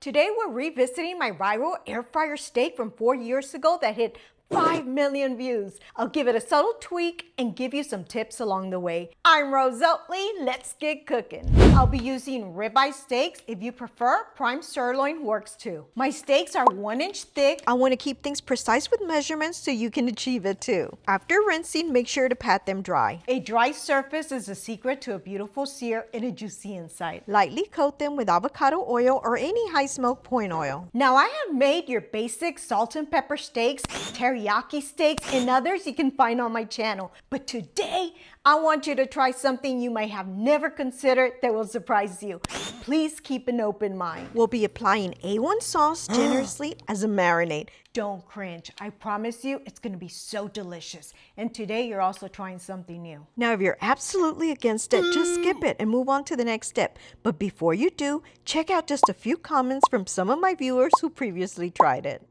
Today we're revisiting my viral air fryer steak from 4 years ago that hit 5 million views. I'll give it a subtle tweak and give you some tips along the way. I'm Rose Oatley, let's get cooking. I'll be using ribeye steaks. If you prefer, prime sirloin works too. My steaks are 1 inch thick. I want to keep things precise with measurements so you can achieve it too. After rinsing, make sure to pat them dry. A dry surface is the secret to a beautiful sear and a juicy inside. Lightly coat them with avocado oil or any high smoke point oil. Now I have made your basic salt and pepper steaks, teriyaki steaks, and others you can find on my channel. But today, I want you to try something you might have never considered that will surprise you. Please keep an open mind. We'll be applying A1 sauce generously as a marinade. Don't cringe. I promise you it's going to be so delicious. And today you're also trying something new. Now if you're absolutely against it, just skip it and move on to the next step. But before you do, check out just a few comments from some of my viewers who previously tried it.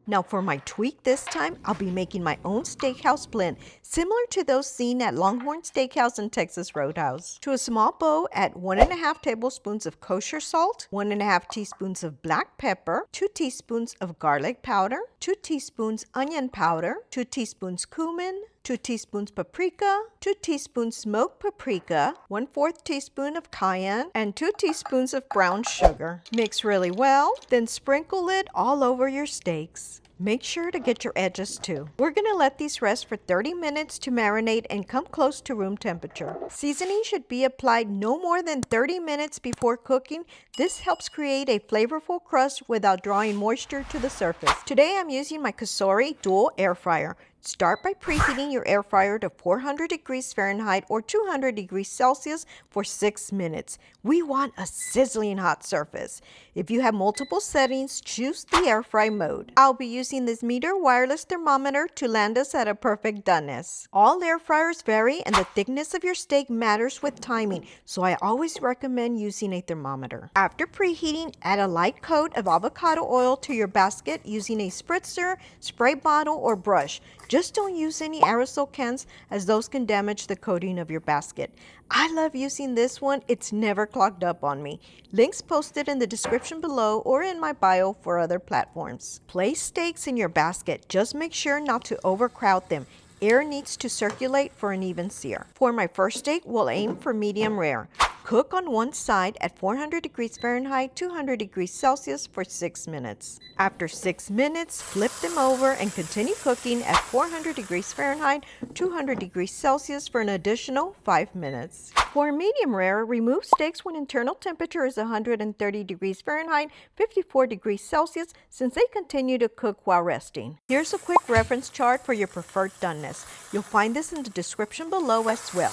Now for my tweak this time, I'll be making my own Steakhouse blend, similar to those seen at Longhorn Steakhouse and Texas Roadhouse. To a small bowl, add 1.5 tablespoons of kosher salt, 1.5 teaspoons of black pepper, 2 teaspoons of garlic powder, 2 teaspoons onion powder, 2 teaspoons cumin, 2 teaspoons paprika, 2 teaspoons smoked paprika, 1/4 teaspoon of cayenne, and 2 teaspoons of brown sugar. Mix really well, then sprinkle it all over your steaks. Make sure to get your edges too. We're going to let these rest for 30 minutes to marinate and come close to room temperature. Seasoning should be applied no more than 30 minutes before cooking. This helps create a flavorful crust without drawing moisture to the surface. Today I'm using my Kosher dual air fryer. Start by preheating your air fryer to 400 degrees Fahrenheit or 200 degrees Celsius for 6 minutes. We want a sizzling hot surface. If you have multiple settings, choose the air fry mode. I'll be using this meter wireless thermometer to land us at a perfect doneness. All air fryers vary and the thickness of your steak matters with timing, so I always recommend using a thermometer. After preheating, add a light coat of avocado oil to your basket using a spritzer, spray bottle, or brush. Just don't use any aerosol cans as those can damage the coating of your basket. I love using this one. It's never clogged up on me. Links posted in the description below or in my bio for other platforms. Place steaks in your basket. Just make sure not to overcrowd them. Air needs to circulate for an even sear. For my first steak, we'll aim for medium rare. Cook on one side at 400 degrees Fahrenheit, 200 degrees Celsius for 6 minutes. After 6 minutes, flip them over and continue cooking at 400 degrees Fahrenheit, 200 degrees Celsius for an additional 5 minutes. For medium rare, remove steaks when internal temperature is 130 degrees Fahrenheit, 54 degrees Celsius, since they continue to cook while resting. Here's a quick reference chart for your preferred doneness. You'll find this in the description below as well.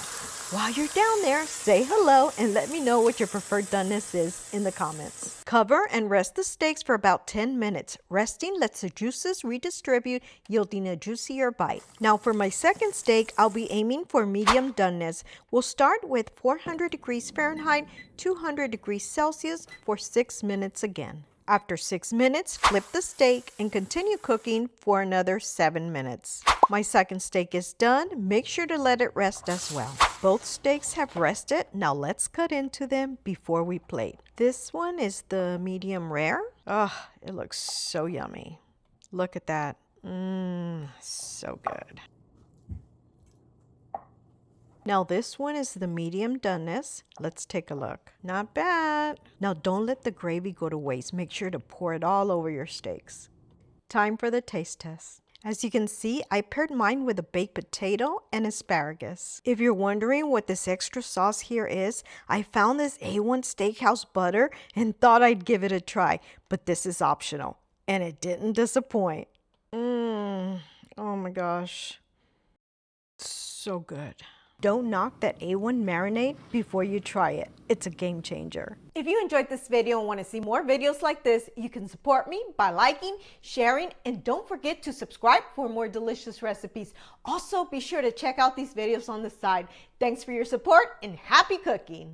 While you're down there, say hello and let me know what your preferred doneness is in the comments. Cover and rest the steaks for about 10 minutes. Resting lets the juices redistribute, yielding a juicier bite. Now for my second steak, I'll be aiming for medium doneness. We'll start with 400 degrees Fahrenheit, 200 degrees Celsius for 6 minutes again. After 6 minutes, flip the steak and continue cooking for another 7 minutes. My second steak is done. Make sure to let it rest as well. Both steaks have rested. Now let's cut into them before we plate. This one is the medium rare. Oh, it looks so yummy. Look at that. So good. Now this one is the medium doneness. Let's take a look. Not bad. Now don't let the gravy go to waste. Make sure to pour it all over your steaks. Time for the taste test. As you can see, I paired mine with a baked potato and asparagus. If you're wondering what this extra sauce here is, I found this A1 Steakhouse butter and thought I'd give it a try, but this is optional, and it didn't disappoint. Oh my gosh, so good. Don't knock that A1 marinade before you try it. It's a game changer. If you enjoyed this video and want to see more videos like this, you can support me by liking, sharing, and don't forget to subscribe for more delicious recipes. Also, be sure to check out these videos on the side. Thanks for your support and happy cooking.